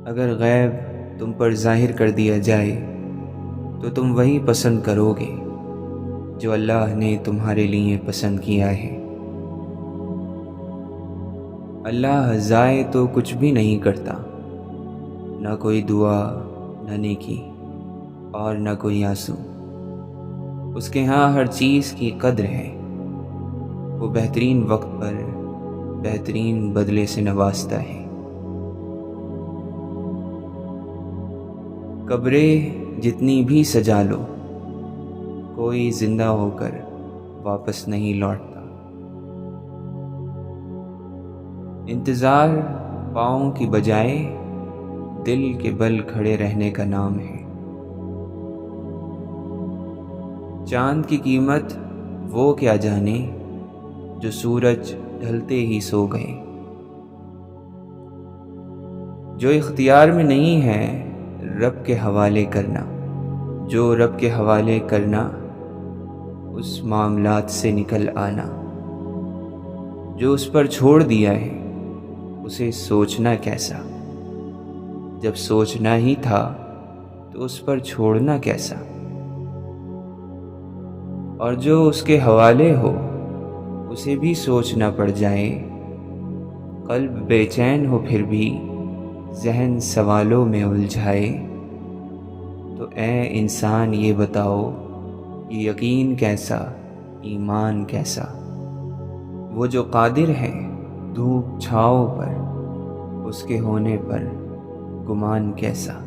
اگر غیب تم پر ظاہر کر دیا جائے تو تم وہی پسند کرو گے جو اللہ نے تمہارے لیے پسند کیا ہے۔ اللہ ضائع تو کچھ بھی نہیں کرتا، نہ کوئی دعا، نہ نیکی اور نہ کوئی آنسو۔ اس کے ہاں ہر چیز کی قدر ہے۔ وہ بہترین وقت پر بہترین بدلے سے نوازتا ہے۔ قبریں جتنی بھی سجا لو، کوئی زندہ ہو کر واپس نہیں لوٹتا۔ انتظار پاؤں کی بجائے دل کے بل کھڑے رہنے کا نام ہے۔ چاند کی قیمت وہ کیا جانے جو سورج ڈھلتے ہی سو گئے۔ جو اختیار میں نہیں ہے رب کے حوالے کرنا، جو رب کے حوالے کرنا اس معاملات سے نکل آنا۔ جو اس پر چھوڑ دیا ہے اسے سوچنا کیسا، جب سوچنا ہی تھا تو اس پر چھوڑنا کیسا۔ اور جو اس کے حوالے ہو اسے بھی سوچنا پڑ جائے، قلب بے چین ہو پھر بھی ذہن سوالوں میں الجھائے، تو اے انسان یہ بتاؤ یہ یقین کیسا، ایمان کیسا۔ وہ جو قادر ہے دھوپ چھاؤں پر، اس کے ہونے پر گمان کیسا۔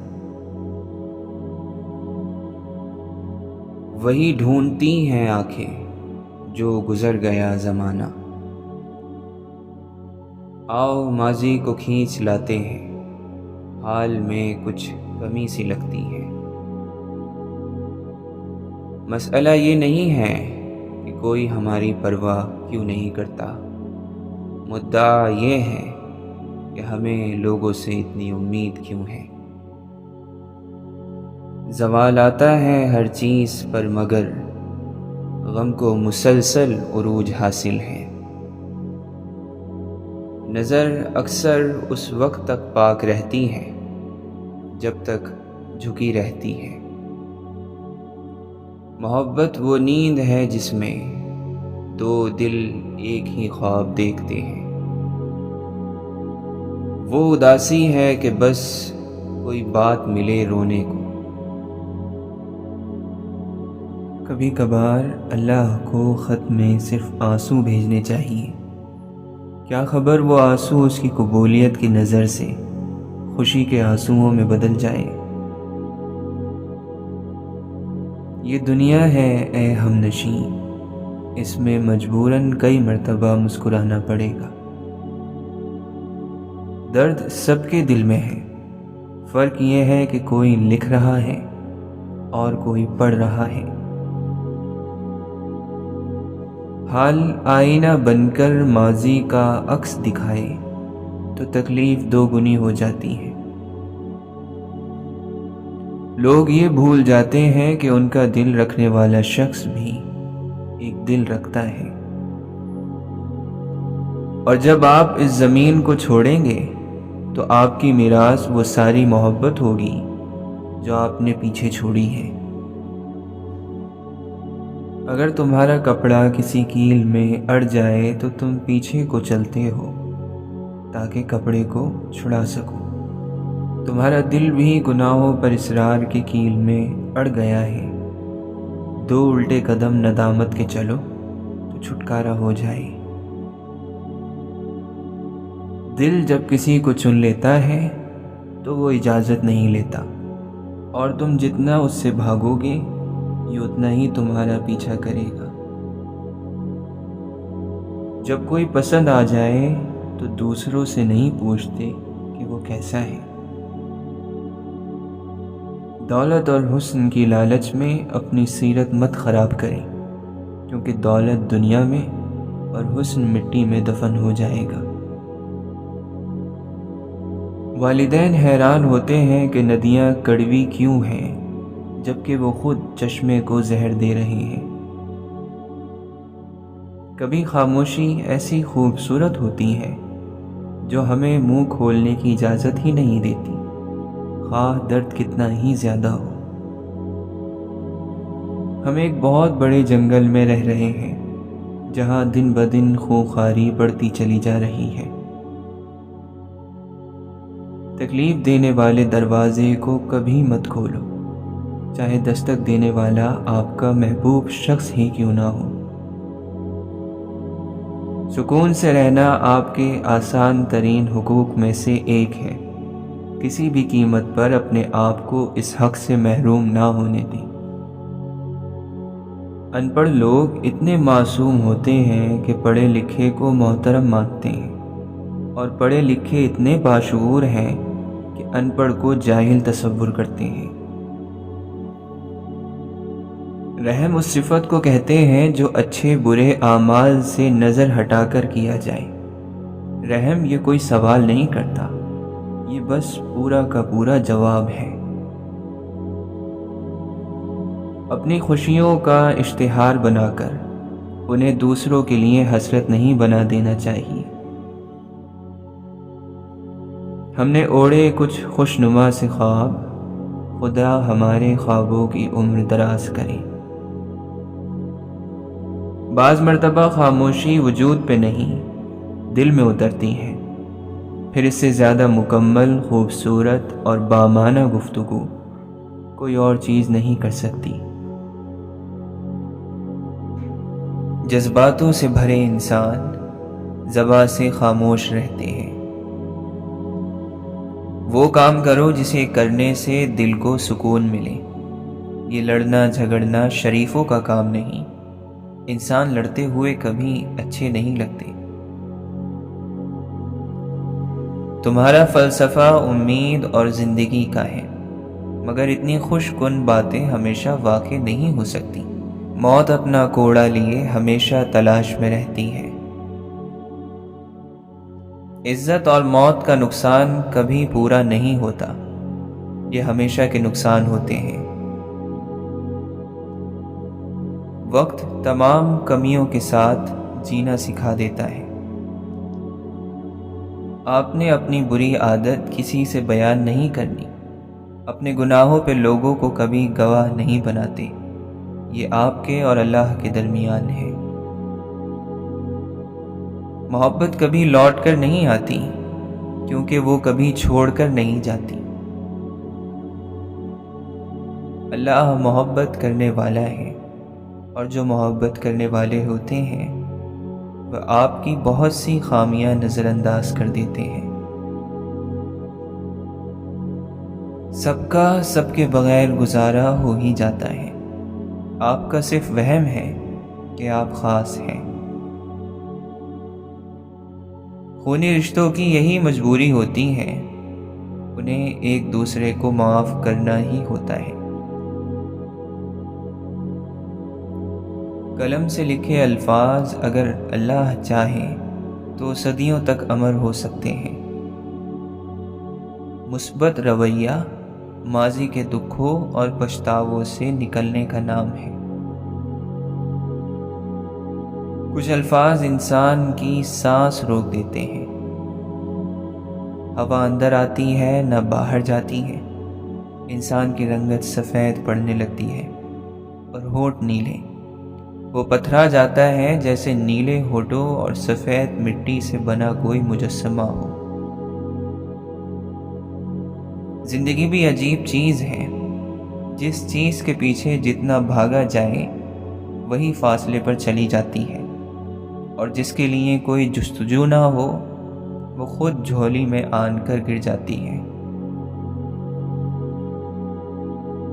وہی ڈھونڈتی ہیں آنکھیں جو گزر گیا زمانہ، آؤ ماضی کو کھینچ لاتے ہیں، حال میں کچھ کمی سی لگتی ہے۔ مسئلہ یہ نہیں ہے کہ کوئی ہماری پرواہ کیوں نہیں کرتا، مدعا یہ ہے کہ ہمیں لوگوں سے اتنی امید کیوں ہے۔ زوال آتا ہے ہر چیز پر مگر غم کو مسلسل عروج حاصل ہے۔ نظر اکثر اس وقت تک پاک رہتی ہے جب تک جھکی رہتی ہے۔ محبت وہ نیند ہے جس میں دو دل ایک ہی خواب دیکھتے ہیں۔ وہ اداسی ہے کہ بس کوئی بات ملے رونے کو۔ کبھی کبھار اللہ کو خط میں صرف آنسو بھیجنے چاہیے، کیا خبر وہ آنسو اس کی قبولیت کی نظر سے خوشی کے آنسوؤں میں بدل جائے۔ یہ دنیا ہے اے ہم نشین، اس میں مجبوراً کئی مرتبہ مسکرانا پڑے گا۔ درد سب کے دل میں ہے، فرق یہ ہے کہ کوئی لکھ رہا ہے اور کوئی پڑھ رہا ہے۔ حال آئینہ بن کر ماضی کا عکس دکھائے تو تکلیف دو گنی ہو جاتی ہے۔ لوگ یہ بھول جاتے ہیں کہ ان کا دل رکھنے والا شخص بھی ایک دل رکھتا ہے، اور جب آپ اس زمین کو چھوڑیں گے تو آپ کی میراث وہ ساری محبت ہوگی جو آپ نے پیچھے چھوڑی ہے۔ اگر تمہارا کپڑا کسی کیل میں اڑ جائے تو تم پیچھے کو چلتے ہو تاکہ کپڑے کو چھڑا سکو۔ تمہارا دل بھی گناہوں پر اصرار کی کیل میں اڑ گیا ہے، دو الٹے قدم ندامت کے چلو تو چھٹکارا ہو جائے۔ دل جب کسی کو چن لیتا ہے تو وہ اجازت نہیں لیتا، اور تم جتنا اس سے بھاگو گے یہ اتنا ہی تمہارا پیچھا کرے گا۔ جب کوئی پسند آ جائے تو دوسروں سے نہیں پوچھتے کہ وہ کیسا ہے۔ دولت اور حسن کی لالچ میں اپنی سیرت مت خراب کریں، کیونکہ دولت دنیا میں اور حسن مٹی میں دفن ہو جائے گا۔ والدین حیران ہوتے ہیں کہ ندیاں کڑوی کیوں ہیں جبکہ وہ خود چشمے کو زہر دے رہے ہیں۔ کبھی خاموشی ایسی خوبصورت ہوتی ہے جو ہمیں منہ کھولنے کی اجازت ہی نہیں دیتی۔ خواہ درد کتنا ہی زیادہ ہو۔ ہم ایک بہت بڑے جنگل میں رہ رہے ہیں جہاں دن بدن خونخواری بڑھتی چلی جا رہی ہے۔ تکلیف دینے والے دروازے کو کبھی مت کھولو، چاہے دستک دینے والا آپ کا محبوب شخص ہی کیوں نہ ہو۔ سکون سے رہنا آپ کے آسان ترین حقوق میں سے ایک ہے۔ کسی بھی قیمت پر اپنے آپ کو اس حق سے محروم نہ ہونے دیں۔ ان پڑھ لوگ اتنے معصوم ہوتے ہیں کہ پڑھے لکھے کو محترم مانتے ہیں، اور پڑھے لکھے اتنے باشعور ہیں کہ ان پڑھ کو جاہل تصور کرتے ہیں۔ رحم اس صفت کو کہتے ہیں جو اچھے برے اعمال سے نظر ہٹا کر کیا جائے۔ رحم یہ کوئی سوال نہیں کرتا، یہ بس پورا کا پورا جواب ہے۔ اپنی خوشیوں کا اشتہار بنا کر انہیں دوسروں کے لیے حسرت نہیں بنا دینا چاہیے۔ ہم نے اوڑھے کچھ خوشنما سے خواب، خدا ہمارے خوابوں کی عمر دراز کرے۔ بعض مرتبہ خاموشی وجود پہ نہیں، دل میں اترتی ہے، پھر اس سے زیادہ مکمل، خوبصورت اور بامانہ گفتگو کوئی اور چیز نہیں کر سکتی۔ جذباتوں سے بھرے انسان زبان سے خاموش رہتے ہیں۔ وہ کام کرو جسے کرنے سے دل کو سکون ملے۔ یہ لڑنا جھگڑنا شریفوں کا کام نہیں۔ انسان لڑتے ہوئے کبھی اچھے نہیں لگتے۔ تمہارا فلسفہ امید اور زندگی کا ہے، مگر اتنی خوش کن باتیں ہمیشہ واقع نہیں ہو سکتی۔ موت اپنا کوڑا لیے ہمیشہ تلاش میں رہتی ہے۔ عزت اور موت کا نقصان کبھی پورا نہیں ہوتا، یہ ہمیشہ کے نقصان ہوتے ہیں۔ وقت تمام کمیوں کے ساتھ جینا سکھا دیتا ہے۔ آپ نے اپنی بری عادت کسی سے بیان نہیں کرنی۔ اپنے گناہوں پہ لوگوں کو کبھی گواہ نہیں بناتے، یہ آپ کے اور اللہ کے درمیان ہے۔ محبت کبھی لوٹ کر نہیں آتی، کیونکہ وہ کبھی چھوڑ کر نہیں جاتی۔ اللہ محبت کرنے والا ہے، اور جو محبت کرنے والے ہوتے ہیں وہ آپ کی بہت سی خامیاں نظر انداز کر دیتے ہیں۔ سب کا سب کے بغیر گزارا ہو ہی جاتا ہے، آپ کا صرف وہم ہے کہ آپ خاص ہیں۔ خونی رشتوں کی یہی مجبوری ہوتی ہے، انہیں ایک دوسرے کو معاف کرنا ہی ہوتا ہے۔ قلم سے لکھے الفاظ اگر اللہ چاہے تو صدیوں تک امر ہو سکتے ہیں۔ مثبت رویہ ماضی کے دکھوں اور پچھتاووں سے نکلنے کا نام ہے۔ کچھ الفاظ انسان کی سانس روک دیتے ہیں۔ ہوا اندر آتی ہے نہ باہر جاتی ہے، انسان کی رنگت سفید پڑنے لگتی ہے اور ہونٹ نیلے۔ وہ پتھرا جاتا ہے جیسے نیلے ہونٹوں اور سفید مٹی سے بنا کوئی مجسمہ ہو۔ زندگی بھی عجیب چیز ہے، جس چیز کے پیچھے جتنا بھاگا جائے وہی فاصلے پر چلی جاتی ہے، اور جس کے لیے کوئی جستجو نہ ہو وہ خود جھولی میں آن کر گر جاتی ہے۔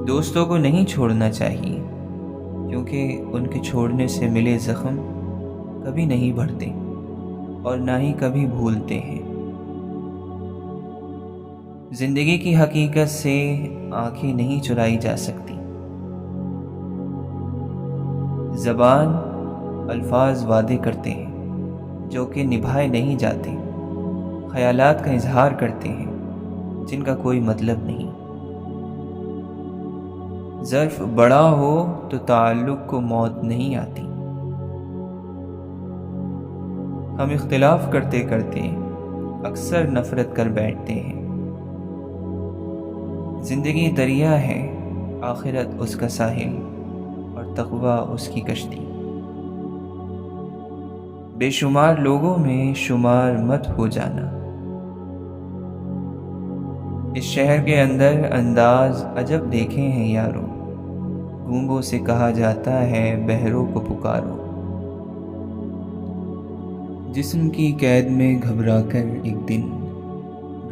دوستوں کو نہیں چھوڑنا چاہیے، کیونکہ ان کے چھوڑنے سے ملے زخم کبھی نہیں بھرتے اور نہ ہی کبھی بھولتے ہیں۔ زندگی کی حقیقت سے آنکھیں نہیں چرائی جا سکتی۔ زبان الفاظ وعدے کرتے ہیں جو کہ نبھائے نہیں جاتے، خیالات کا اظہار کرتے ہیں جن کا کوئی مطلب نہیں۔ ظرف بڑا ہو تو تعلق کو موت نہیں آتی۔ ہم اختلاف کرتے کرتے اکثر نفرت کر بیٹھتے ہیں۔ زندگی دریا ہے، آخرت اس کا ساحل اور تقویٰ اس کی کشتی۔ بے شمار لوگوں میں شمار مت ہو جانا۔ اس شہر کے اندر انداز عجب دیکھے ہیں یارو، گونگوں سے کہا جاتا ہے بہروں کو پکارو۔ جسم کی قید میں گھبرا کر ایک دن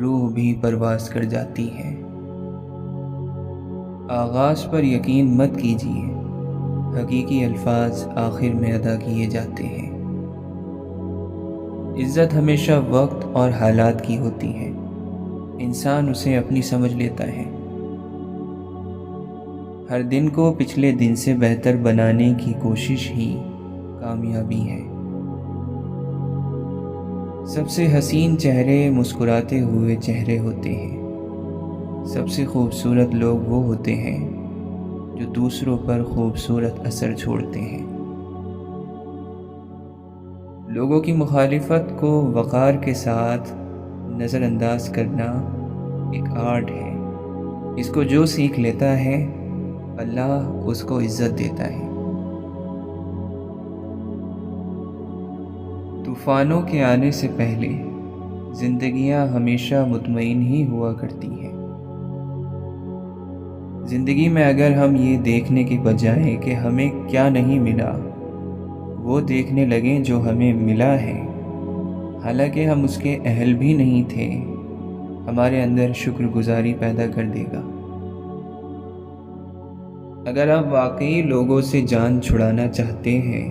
روح بھی پرواز کر جاتی ہے۔ آغاز پر یقین مت کیجیے، حقیقی الفاظ آخر میں ادا کیے جاتے ہیں۔ عزت ہمیشہ وقت اور حالات کی ہوتی ہے، انسان اسے اپنی سمجھ لیتا ہے۔ ہر دن کو پچھلے دن سے بہتر بنانے کی کوشش ہی کامیابی ہے۔ سب سے حسین چہرے مسکراتے ہوئے چہرے ہوتے ہیں۔ سب سے خوبصورت لوگ وہ ہوتے ہیں جو دوسروں پر خوبصورت اثر چھوڑتے ہیں۔ لوگوں کی مخالفت کو وقار کے ساتھ نظر انداز کرنا ایک آرٹ ہے۔ اس کو جو سیکھ لیتا ہے اللہ اس کو عزت دیتا ہے۔ طوفانوں کے آنے سے پہلے زندگیاں ہمیشہ مطمئن ہی ہوا کرتی ہیں۔ زندگی میں اگر ہم یہ دیکھنے کے بجائے کہ ہمیں کیا نہیں ملا، وہ دیکھنے لگیں جو ہمیں ملا ہے، حالانکہ ہم اس کے اہل بھی نہیں تھے، ہمارے اندر شکر گزاری پیدا کر دے گا۔ اگر آپ واقعی لوگوں سے جان چھڑانا چاہتے ہیں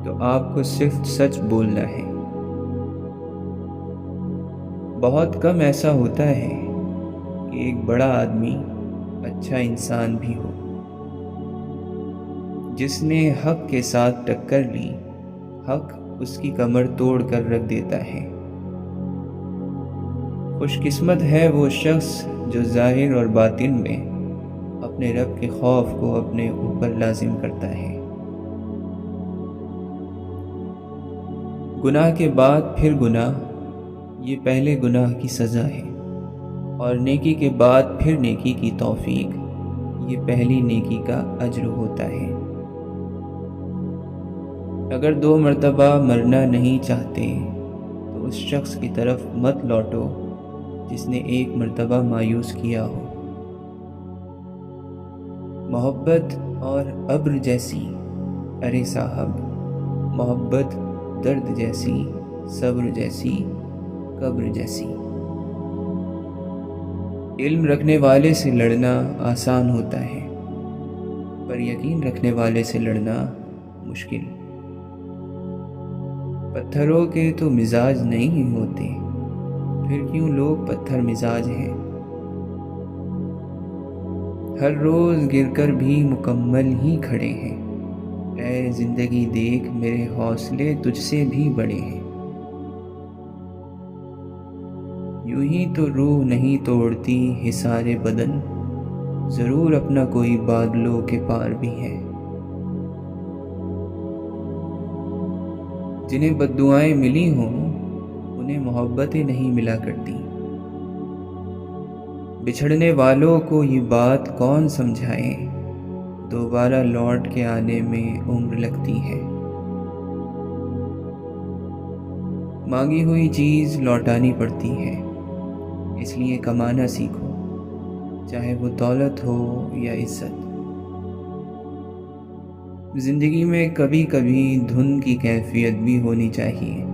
تو آپ کو صرف سچ بولنا ہے۔ بہت کم ایسا ہوتا ہے کہ ایک بڑا آدمی اچھا انسان بھی ہو۔ جس نے حق کے ساتھ ٹکر لی، حق اس کی کمر توڑ کر رکھ دیتا ہے۔ خوش قسمت ہے وہ شخص جو ظاہر اور باطن میں اپنے رب کے خوف کو اپنے اوپر لازم کرتا ہے۔ گناہ کے بعد پھر گناہ، یہ پہلے گناہ کی سزا ہے، اور نیکی کے بعد پھر نیکی کی توفیق، یہ پہلی نیکی کا اجر ہوتا ہے۔ اگر 2 مرتبہ مرنا نہیں چاہتے تو اس شخص کی طرف مت لوٹو جس نے 1 مرتبہ مایوس کیا ہو۔ محبت اور ابر جیسی، ارے صاحب، محبت درد جیسی، صبر جیسی، قبر جیسی۔ علم رکھنے والے سے لڑنا آسان ہوتا ہے، پر یقین رکھنے والے سے لڑنا مشکل۔ پتھروں کے تو مزاج نہیں ہوتے، پھر کیوں لوگ پتھر مزاج ہیں؟ ہر روز گر کر بھی مکمل ہی کھڑے ہیں، اے زندگی دیکھ میرے حوصلے تجھ سے بھی بڑے ہیں۔ یوں ہی تو روح نہیں توڑتی حصار بدن، ضرور اپنا کوئی بادلوں کے پار بھی ہے۔ جنہیں بددعائیں ملی ہوں انہیں محبتیں نہیں ملا کرتی۔ بچھڑنے والوں کو یہ بات کون سمجھائے، دوبارہ لوٹ کے آنے میں عمر لگتی ہے۔ مانگی ہوئی چیز لوٹانی پڑتی ہے، اس لیے کمانا سیکھو، چاہے وہ دولت ہو یا عزت۔ زندگی میں کبھی کبھی دھن کی کیفیت بھی ہونی چاہیے،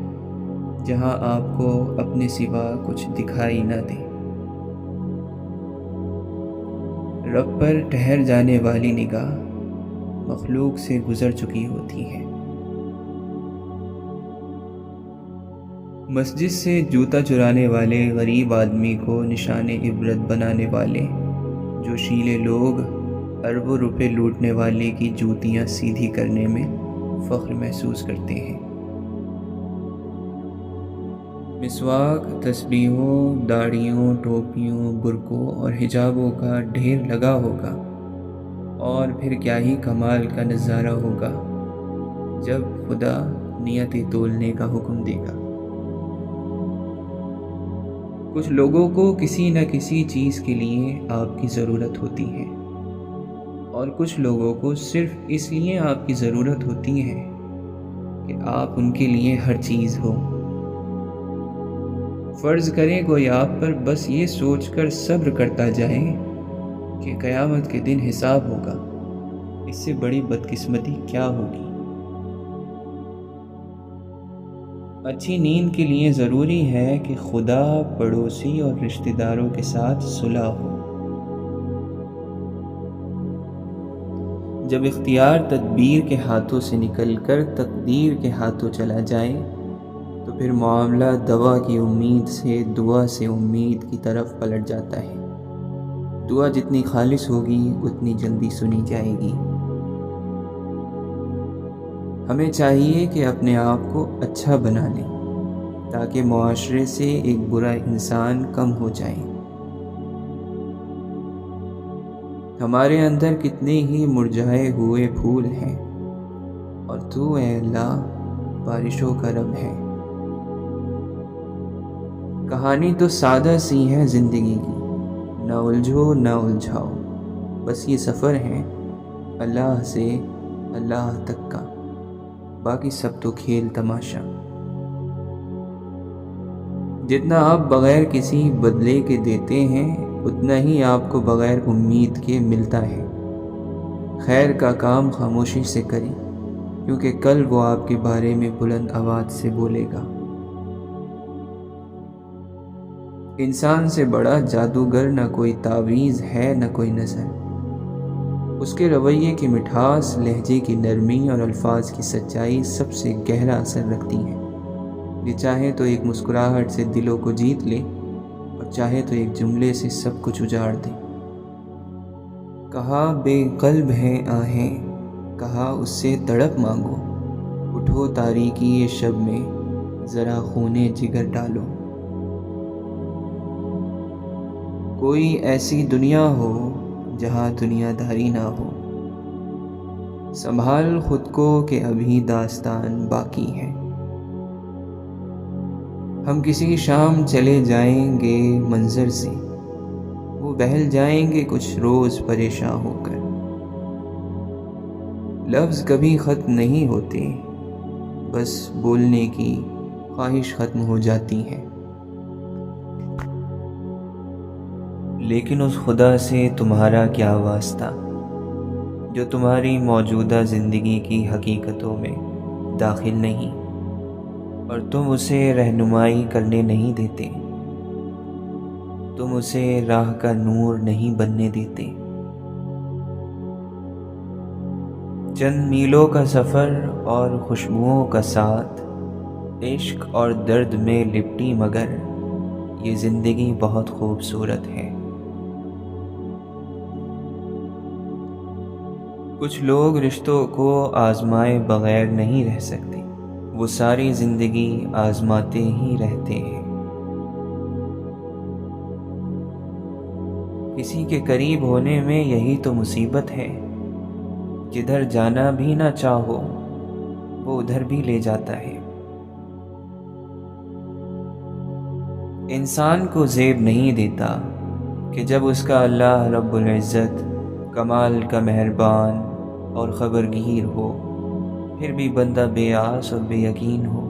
جہاں آپ کو اپنے سوا کچھ دکھائی نہ دے۔ رب پر ٹھہر جانے والی نگاہ مخلوق سے گزر چکی ہوتی ہے۔ مسجد سے جوتا چرانے والے غریب آدمی کو نشان عبرت بنانے والے جوشیلے لوگ اربوں روپے لوٹنے والے کی جوتیاں سیدھی کرنے میں فخر محسوس کرتے ہیں۔ مسواک، تسبیحوں، داڑھیوں، ٹوپیوں، برقعوں اور حجابوں کا ڈھیر لگا ہوگا، اور پھر کیا ہی کمال کا نظارہ ہوگا جب خدا نیتیں تولنے کا حکم دے گا۔ کچھ لوگوں کو کسی نہ کسی چیز کے لیے آپ کی ضرورت ہوتی ہے، اور کچھ لوگوں کو صرف اس لیے آپ کی ضرورت ہوتی ہے کہ آپ ان کے لیے ہر چیز ہو۔ فرض کریں کوئی آپ پر بس یہ سوچ کر صبر کرتا جائے کہ قیامت کے دن حساب ہوگا، اس سے بڑی بدقسمتی کیا ہوگی؟ اچھی نیند کے لیے ضروری ہے کہ خدا، پڑوسی اور رشتہ داروں کے ساتھ صلح ہو۔ جب اختیار تدبیر کے ہاتھوں سے نکل کر تقدیر کے ہاتھوں چلا جائے تو پھر معاملہ دوا کی امید سے دعا سے امید کی طرف پلٹ جاتا ہے۔ دعا جتنی خالص ہوگی اتنی جلدی سنی جائے گی۔ ہمیں چاہیے کہ اپنے آپ کو اچھا بنا لیں تاکہ معاشرے سے ایک برا انسان کم ہو جائے۔ ہمارے اندر کتنے ہی مرجھائے ہوئے پھول ہیں، اور تو اے اللہ بارشوں کا رب ہے۔ کہانی تو سادہ سی ہے زندگی کی، نہ الجھو نہ الجھاؤ، بس یہ سفر ہے اللہ سے اللہ تک کا، باقی سب تو کھیل تماشا۔ جتنا آپ بغیر کسی بدلے کے دیتے ہیں اتنا ہی آپ کو بغیر امید کے ملتا ہے۔ خیر کا کام خاموشی سے کریں، کیونکہ کل وہ آپ کے بارے میں بلند آواز سے بولے گا۔ انسان سے بڑا جادوگر نہ کوئی تعویذ ہے نہ کوئی نظر۔ اس کے رویے کی مٹھاس، لہجے کی نرمی اور الفاظ کی سچائی سب سے گہرا اثر رکھتی ہیں۔ یہ چاہے تو ایک مسکراہٹ سے دلوں کو جیت لے، اور چاہے تو ایک جملے سے سب کچھ اجاڑ دے۔ کہا بے قلب ہیں آہیں، کہا اس سے تڑپ مانگو، اٹھو تاریکی شب میں ذرا خونے جگر ڈالو۔ کوئی ایسی دنیا ہو جہاں دنیا داری نہ ہو، سنبھال خود کو کہ ابھی داستان باقی ہے۔ ہم کسی شام چلے جائیں گے منظر سے، وہ بہل جائیں گے کچھ روز پریشاں ہو کر۔ لفظ کبھی ختم نہیں ہوتے، بس بولنے کی خواہش ختم ہو جاتی ہے۔ لیکن اس خدا سے تمہارا کیا واسطہ جو تمہاری موجودہ زندگی کی حقیقتوں میں داخل نہیں، اور تم اسے رہنمائی کرنے نہیں دیتے، تم اسے راہ کا نور نہیں بننے دیتے۔ چند میلوں کا سفر اور خوشبوؤں کا ساتھ، عشق اور درد میں لپٹی مگر یہ زندگی بہت خوبصورت ہے۔ کچھ لوگ رشتوں کو آزمائے بغیر نہیں رہ سکتے، وہ ساری زندگی آزماتے ہی رہتے ہیں۔ کسی کے قریب ہونے میں یہی تو مصیبت ہے، جدھر جانا بھی نہ چاہو وہ ادھر بھی لے جاتا ہے۔ انسان کو زیب نہیں دیتا کہ جب اس کا اللہ رب العزت کمال کا مہربان اور خبرگیر ہو، پھر بھی بندہ بے آس اور بے یقین ہو۔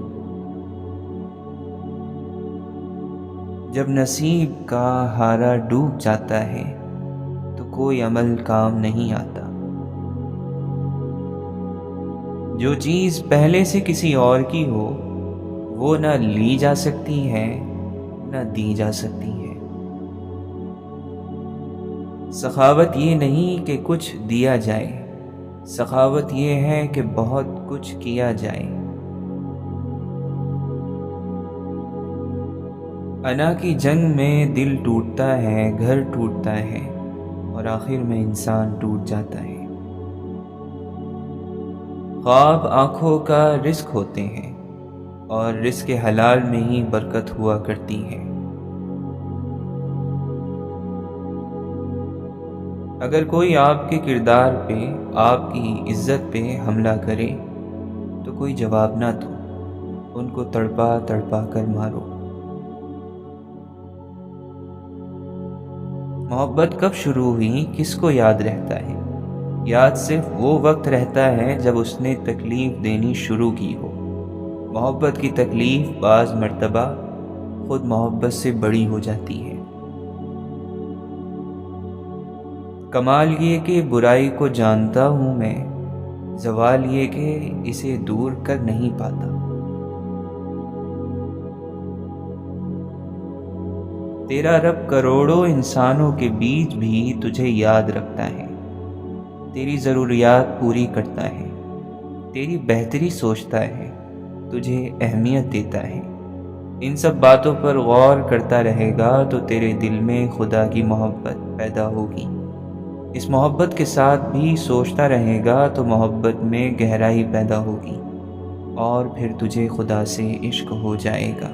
جب نصیب کا ہارا ڈوب جاتا ہے تو کوئی عمل کام نہیں آتا۔ جو چیز پہلے سے کسی اور کی ہو وہ نہ لی جا سکتی ہے نہ دی جا سکتی ہے۔ سخاوت یہ نہیں کہ کچھ دیا جائے، سخاوت یہ ہے کہ بہت کچھ کیا جائے۔ انا کی جنگ میں دل ٹوٹتا ہے، گھر ٹوٹتا ہے، اور آخر میں انسان ٹوٹ جاتا ہے۔ خواب آنکھوں کا رزق ہوتے ہیں، اور رزق حلال میں ہی برکت ہوا کرتی ہے۔ اگر کوئی آپ کے کردار پہ، آپ کی عزت پہ حملہ کرے تو کوئی جواب نہ دو، ان کو تڑپا تڑپا کر مارو۔ محبت کب شروع ہوئی کس کو یاد رہتا ہے؟ یاد صرف وہ وقت رہتا ہے جب اس نے تکلیف دینی شروع کی ہو۔ محبت کی تکلیف بعض مرتبہ خود محبت سے بڑی ہو جاتی ہے۔ کمال یہ کہ برائی کو جانتا ہوں میں، زوال یہ کہ اسے دور کر نہیں پاتا۔ تیرا رب کروڑوں انسانوں کے بیچ بھی تجھے یاد رکھتا ہے، تیری ضروریات پوری کرتا ہے، تیری بہتری سوچتا ہے، تجھے اہمیت دیتا ہے۔ ان سب باتوں پر غور کرتا رہے گا تو تیرے دل میں خدا کی محبت پیدا ہوگی۔ اس محبت کے ساتھ بھی سوچتا رہے گا تو محبت میں گہرائی پیدا ہوگی اور پھر تجھے خدا سے عشق ہو جائے گا۔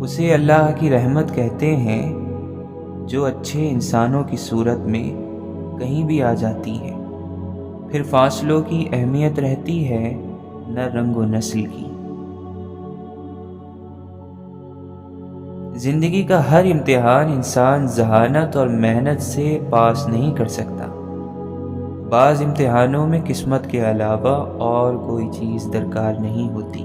اسے اللہ کی رحمت کہتے ہیں جو اچھے انسانوں کی صورت میں کہیں بھی آ جاتی ہے۔ پھر فاصلوں کی اہمیت رہتی ہے نہ رنگ و نسل کی۔ زندگی کا ہر امتحان انسان ذہانت اور محنت سے پاس نہیں کر سکتا۔ بعض امتحانوں میں قسمت کے علاوہ اور کوئی چیز درکار نہیں ہوتی۔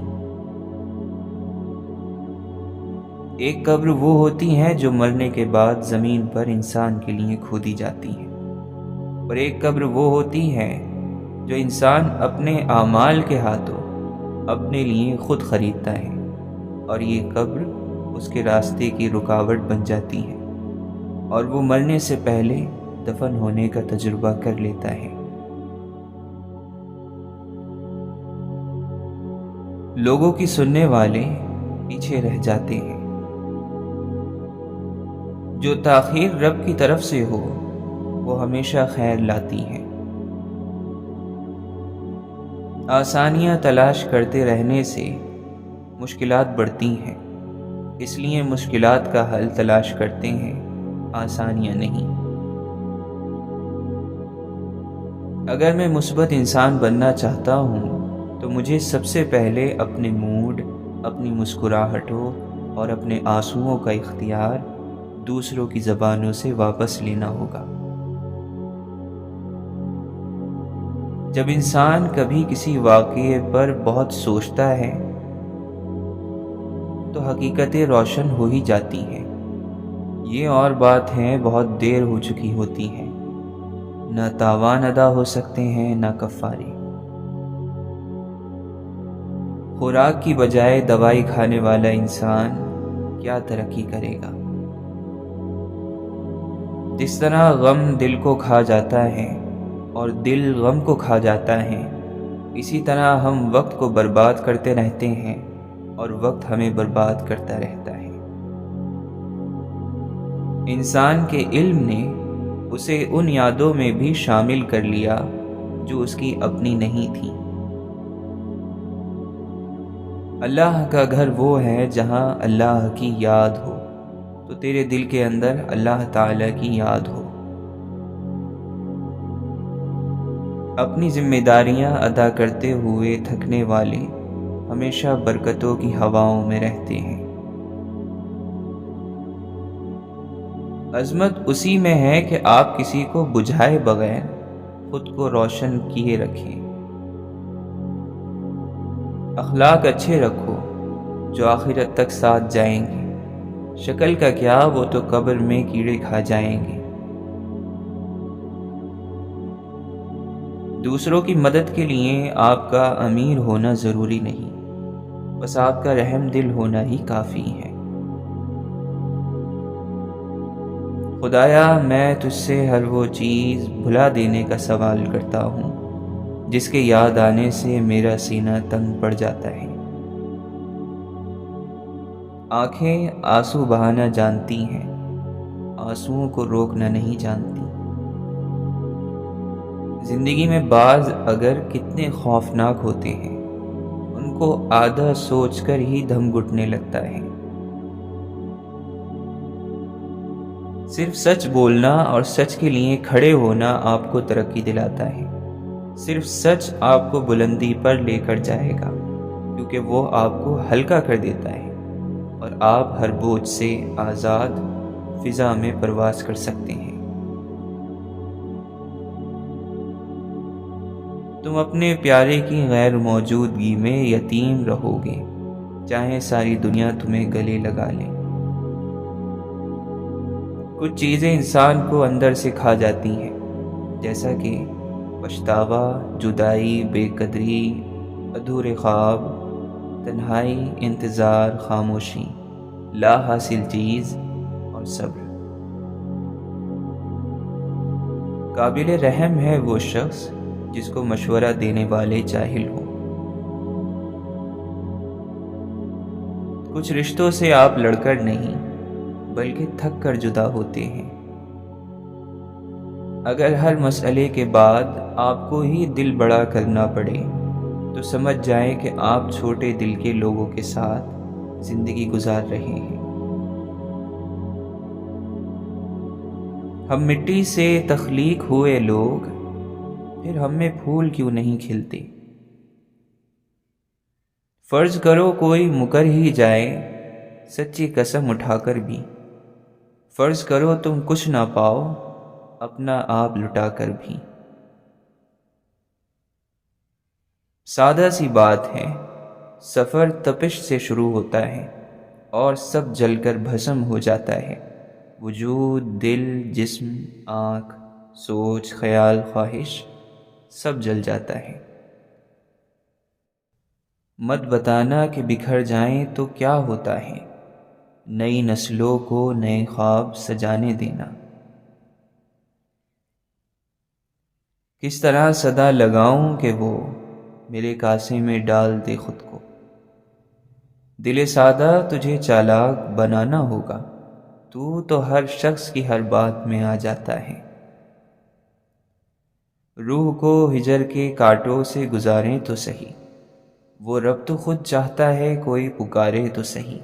ایک قبر وہ ہوتی ہے جو مرنے کے بعد زمین پر انسان کے لیے کھودی جاتی ہے، اور ایک قبر وہ ہوتی ہے جو انسان اپنے اعمال کے ہاتھوں اپنے لیے خود خریدتا ہے، اور یہ قبر اس کے راستے کی رکاوٹ بن جاتی ہے اور وہ مرنے سے پہلے دفن ہونے کا تجربہ کر لیتا ہے۔ لوگوں کی سننے والے پیچھے رہ جاتے ہیں۔ جو تاخیر رب کی طرف سے ہو وہ ہمیشہ خیر لاتی ہے۔ آسانیاں تلاش کرتے رہنے سے مشکلات بڑھتی ہیں، اس لیے مشکلات کا حل تلاش کرتے ہیں، آسانیاں نہیں۔ اگر میں مثبت انسان بننا چاہتا ہوں تو مجھے سب سے پہلے اپنے موڈ، اپنی مسکراہٹوں اور اپنے آنسوؤں کا اختیار دوسروں کی زبانوں سے واپس لینا ہوگا۔ جب انسان کبھی کسی واقعے پر بہت سوچتا ہے تو حقیقتیں روشن ہو ہی جاتی ہیں۔ یہ اور بات ہے بہت دیر ہو چکی ہوتی ہے، نہ تاوان ادا ہو سکتے ہیں نہ کفارے۔ خوراک کی بجائے دوائی کھانے والا انسان کیا ترقی کرے گا؟ جس طرح غم دل کو کھا جاتا ہے اور دل غم کو کھا جاتا ہے، اسی طرح ہم وقت کو برباد کرتے رہتے ہیں اور وقت ہمیں برباد کرتا رہتا ہے۔ انسان کے علم نے اسے ان یادوں میں بھی شامل کر لیا جو اس کی اپنی نہیں تھی۔ اللہ کا گھر وہ ہے جہاں اللہ کی یاد ہو، تو تیرے دل کے اندر اللہ تعالی کی یاد ہو۔ اپنی ذمہ داریاں ادا کرتے ہوئے تھکنے والے ہمیشہ برکتوں کی ہواؤں میں رہتے ہیں۔ عظمت اسی میں ہے کہ آپ کسی کو بجھائے بغیر خود کو روشن کیے رکھیں۔ اخلاق اچھے رکھو جو آخرت تک ساتھ جائیں گے، شکل کا کیا وہ تو قبر میں کیڑے کھا جائیں گے۔ دوسروں کی مدد کے لیے آپ کا امیر ہونا ضروری نہیں، بس آپ کا رحم دل ہونا ہی کافی ہے۔ خدایا میں تجھ سے ہر وہ چیز بھلا دینے کا سوال کرتا ہوں جس کے یاد آنے سے میرا سینہ تنگ پڑ جاتا ہے۔ آنکھیں آنسو بہانا جانتی ہیں، آنسوؤں کو روکنا نہیں جانتی۔ زندگی میں بعض اگر کتنے خوفناک ہوتے ہیں، ان کو آدھا سوچ کر ہی دم گھٹنے لگتا ہے۔ صرف سچ بولنا اور سچ کے لیے کھڑے ہونا آپ کو ترقی دلاتا ہے۔ صرف سچ آپ کو بلندی پر لے کر جائے گا۔ کیونکہ وہ آپ کو ہلکا کر دیتا ہے اور آپ ہر بوجھ سے آزاد فضا میں پرواز کر سکتے ہیں۔ تم اپنے پیارے کی غیر موجودگی میں یتیم رہو گے، چاہے ساری دنیا تمہیں گلے لگا لے۔ کچھ چیزیں انسان کو اندر سے کھا جاتی ہیں، جیسا کہ پچھتاوا، جدائی، بے قدری، ادھورے خواب، تنہائی، انتظار، خاموشی، لا حاصل چیز اور صبر۔ قابل رحم ہے وہ شخص جس کو مشورہ دینے والے جاہل ہوں۔ کچھ رشتوں سے آپ لڑ کر نہیں بلکہ تھک کر جدا ہوتے ہیں۔ اگر ہر مسئلے کے بعد آپ کو ہی دل بڑا کرنا پڑے تو سمجھ جائیں کہ آپ چھوٹے دل کے لوگوں کے ساتھ زندگی گزار رہے ہیں۔ ہم مٹی سے تخلیق ہوئے لوگ، پھر ہم میں پھول کیوں نہیں کھلتے؟ فرض کرو کوئی مکر ہی جائے سچی قسم اٹھا کر بھی، فرض کرو تم کچھ نہ پاؤ اپنا آپ لٹا کر بھی۔ سادہ سی بات ہے، سفر تپش سے شروع ہوتا ہے اور سب جل کر بھسم ہو جاتا ہے۔ وجود، دل، جسم، آنکھ، سوچ، خیال، خواہش، سب جل جاتا ہے۔ مت بتانا کہ بکھر جائیں تو کیا ہوتا ہے، نئی نسلوں کو نئے خواب سجانے دینا۔ کس طرح صدا لگاؤں کہ وہ میرے کاسے میں ڈال دے خود کو۔ دل سادہ تجھے چالاک بنانا ہوگا، تو ہر شخص کی ہر بات میں آ جاتا ہے۔ روح کو ہجر کے کانٹوں سے گزاریں تو سہی، وہ رب تو خود چاہتا ہے کوئی پکارے تو سہی۔